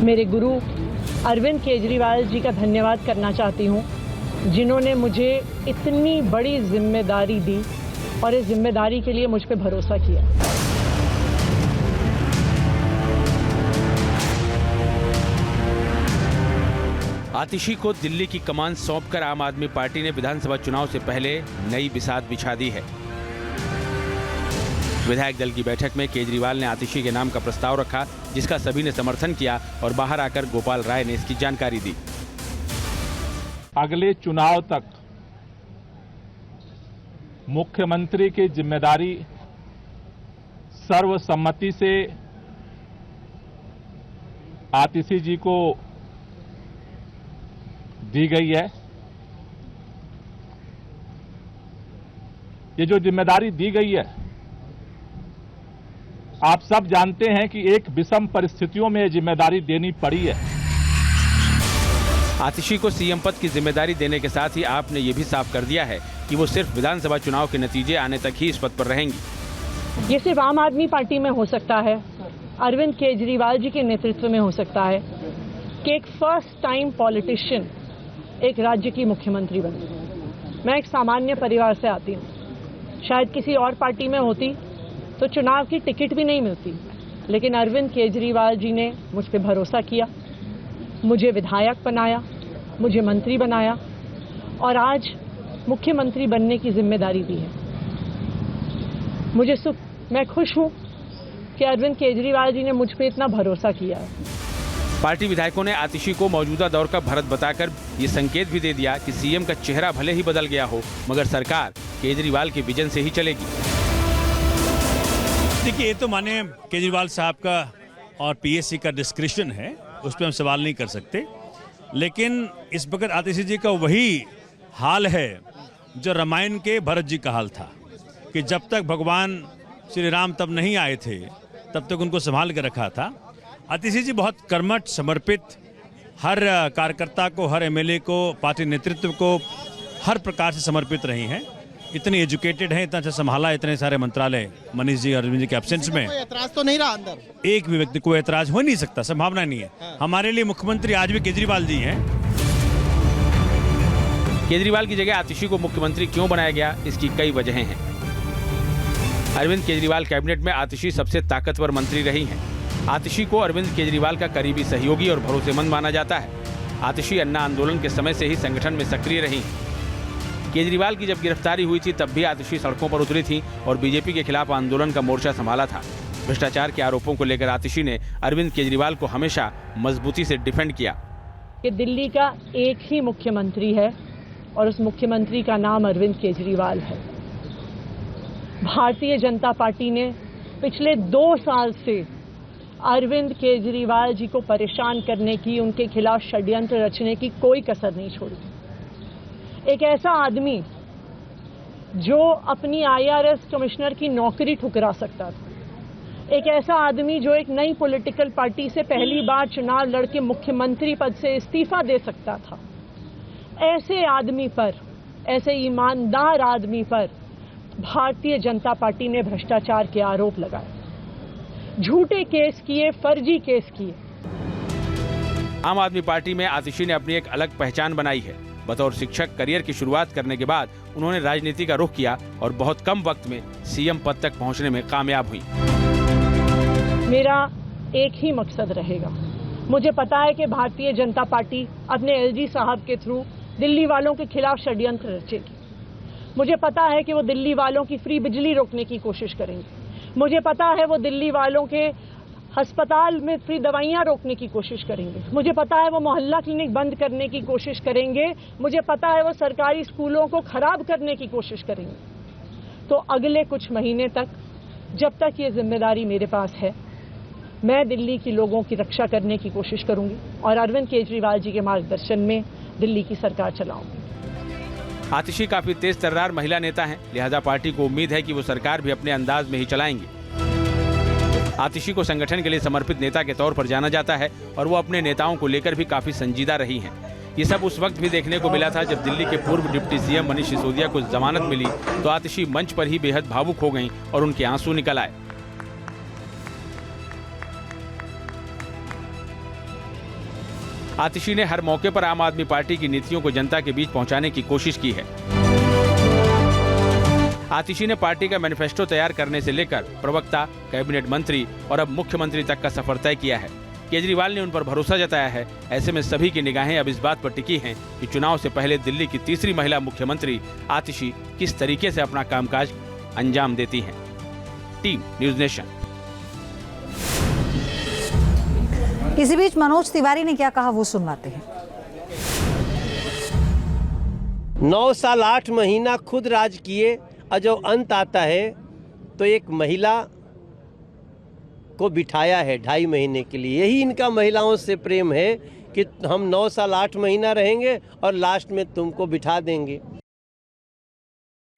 मेरे गुरु अरविंद केजरीवाल जी का धन्यवाद करना चाहती हूँ, जिन्होंने मुझे इतनी बड़ी जिम्मेदारी दी और इस जिम्मेदारी के लिए मुझ पे भरोसा किया। आतिशी को दिल्ली की कमान सौंपकर आम आदमी पार्टी ने विधानसभा चुनाव से पहले नई बिसात बिछा दी है। विधायक दल की बैठक में केजरीवाल ने आतिशी के नाम का प्रस्ताव रखा, जिसका सभी ने समर्थन किया और बाहर आकर गोपाल राय ने इसकी जानकारी दी। अगले चुनाव तक मुख्यमंत्री की जिम्मेदारी सर्वसम्मति से आतिशी जी को दी गई है। ये जो जिम्मेदारी दी गई है, आप सब जानते हैं कि एक विषम परिस्थितियों में ये जिम्मेदारी देनी पड़ी है। आतिशी को सीएम पद की जिम्मेदारी देने के साथ ही आपने ये भी साफ कर दिया है कि वो सिर्फ विधानसभा चुनाव के नतीजे आने तक ही इस पद पर रहेंगी। ये सिर्फ आम आदमी पार्टी में हो सकता है, अरविंद केजरीवाल जी के नेतृत्व में हो सकता है कि एक फर्स्ट टाइम पॉलिटिशियन एक राज्य की मुख्यमंत्री बने। मैं एक सामान्य परिवार से आती हूँ, शायद किसी और पार्टी में होती तो चुनाव की टिकट भी नहीं मिलती, लेकिन अरविंद केजरीवाल जी ने मुझ पे भरोसा किया, मुझे विधायक बनाया, मुझे मंत्री बनाया और आज मुख्यमंत्री बनने की जिम्मेदारी दी है। मैं खुश हूं कि अरविंद केजरीवाल जी ने मुझ पे इतना भरोसा किया है। पार्टी विधायकों ने आतिशी को मौजूदा दौर का भरत बताकर ये संकेत भी दे दिया कि सीएम का चेहरा भले ही बदल गया हो, मगर सरकार केजरीवाल के विजन से ही चलेगी। देखिए, ये तो माने केजरीवाल साहब का और पीएससी का डिस्क्रिप्शन है, उस पर हम सवाल नहीं कर सकते, लेकिन इस वक्त आतिशी जी का वही हाल है जो रामायण के भरत जी का हाल था कि जब तक भगवान श्री राम तब नहीं आए थे तब तक उनको संभाल के रखा था। आतिशी जी बहुत कर्मठ, समर्पित, हर कार्यकर्ता को, हर एमएलए को, पार्टी नेतृत्व को हर प्रकार से समर्पित रही हैं। इतनी एजुकेटेड हैं, इतना अच्छा संभाला इतने सारे मंत्रालय मनीष जी, अरविंद जी के एब्सेंस में। कोई एतराज तो नहीं रहा अंदर, एक भी व्यक्ति को एतराज हो नहीं सकता, संभावना नहीं है। हमारे लिए मुख्यमंत्री आज भी केजरीवाल जी हैं। केजरीवाल की जगह आतिशी को मुख्यमंत्री क्यों बनाया गया, इसकी कई वजहें हैं। अरविंद केजरीवाल कैबिनेट में आतिशी सबसे ताकतवर मंत्री रही हैं। आतिशी को अरविंद केजरीवाल का करीबी सहयोगी और भरोसेमंद माना जाता है। आतिशी अन्ना आंदोलन के समय से ही संगठन में सक्रिय रही। केजरीवाल की जब गिरफ्तारी हुई थी तब भी आतिशी सड़कों पर उतरी थी और बीजेपी के खिलाफ आंदोलन का मोर्चा संभाला था। भ्रष्टाचार के आरोपों को लेकर आतिशी ने अरविंद केजरीवाल को हमेशा मजबूती से डिफेंड किया। कि दिल्ली का एक ही मुख्यमंत्री है और उस मुख्यमंत्री का नाम अरविंद केजरीवाल है। भारतीय जनता पार्टी ने पिछले 2 साल से अरविंद केजरीवाल जी को परेशान करने की, उनके खिलाफ षड्यंत्र रचने की कोई कसर नहीं छोड़ी। एक ऐसा आदमी जो अपनी आईआरएस कमिश्नर की नौकरी ठुकरा सकता था, एक ऐसा आदमी जो एक नई पॉलिटिकल पार्टी से पहली बार चुनाव लड़के मुख्यमंत्री पद से इस्तीफा दे सकता था, ऐसे आदमी पर, ऐसे ईमानदार आदमी पर भारतीय जनता पार्टी ने भ्रष्टाचार के आरोप लगाए, झूठे केस किए, फर्जी केस किए। आम आदमी पार्टी में आतिशी ने अपनी एक अलग पहचान बनाई है। बतौर शिक्षक करियर की शुरुआत करने के बाद उन्होंने राजनीति का रुख किया और बहुत कम वक्त में सीएम पद तक पहुंचने में कामयाब हुई। मेरा एक ही मकसद रहेगा। मुझे पता है कि भारतीय जनता पार्टी अपने एलजी साहब के थ्रू दिल्ली वालों के खिलाफ षड्यंत्र रचेगी। मुझे पता है कि वो दिल्ली वालों की फ्री बिजली रोकने की कोशिश करेंगे। मुझे पता है वो दिल्ली वालों के अस्पताल में फ्री दवाइयां रोकने की कोशिश करेंगे। मुझे पता है वो मोहल्ला क्लिनिक बंद करने की कोशिश करेंगे। मुझे पता है वो सरकारी स्कूलों को खराब करने की कोशिश करेंगे। तो अगले कुछ महीने तक, जब तक ये जिम्मेदारी मेरे पास है, मैं दिल्ली के लोगों की रक्षा करने की कोशिश करूंगी और अरविंद केजरीवाल जी के मार्गदर्शन में दिल्ली की सरकार चलाऊंगी। आतिशी काफी तेज तर्रार महिला नेता हैं, लिहाजा पार्टी को उम्मीद है कि वो सरकार भी अपने अंदाज में ही चलाएंगे। आतिशी को संगठन के लिए समर्पित नेता के तौर पर जाना जाता है और वो अपने नेताओं को लेकर भी काफी संजीदा रही हैं। ये सब उस वक्त भी देखने को मिला था जब दिल्ली के पूर्व डिप्टी सीएम मनीष सिसोदिया को जमानत मिली तो आतिशी मंच पर ही बेहद भावुक हो गईं और उनके आंसू निकल आए। आतिशी ने हर मौके पर आम आदमी पार्टी की नीतियों को जनता के बीच पहुंचाने की कोशिश की है। आतिशी ने पार्टी का मैनिफेस्टो तैयार करने से लेकर प्रवक्ता, कैबिनेट मंत्री और अब मुख्यमंत्री तक का सफर तय किया है। केजरीवाल ने उन पर भरोसा जताया है। ऐसे में सभी की निगाहें अब इस बात पर टिकी हैं कि चुनाव से पहले दिल्ली की तीसरी महिला मुख्यमंत्री आतिशी किस तरीके से अपना कामकाज अंजाम देती हैं। Team news nation. इसी बीच मनोज तिवारी ने क्या कहा वो सुनवाते हैं। 9 साल 8 महीना खुद राज किए और जब अंत आता है तो एक महिला को बिठाया है 2.5 महीने के लिए। यही इनका महिलाओं से प्रेम है कि हम 9 साल 8 महीना रहेंगे और लास्ट में तुमको बिठा देंगे।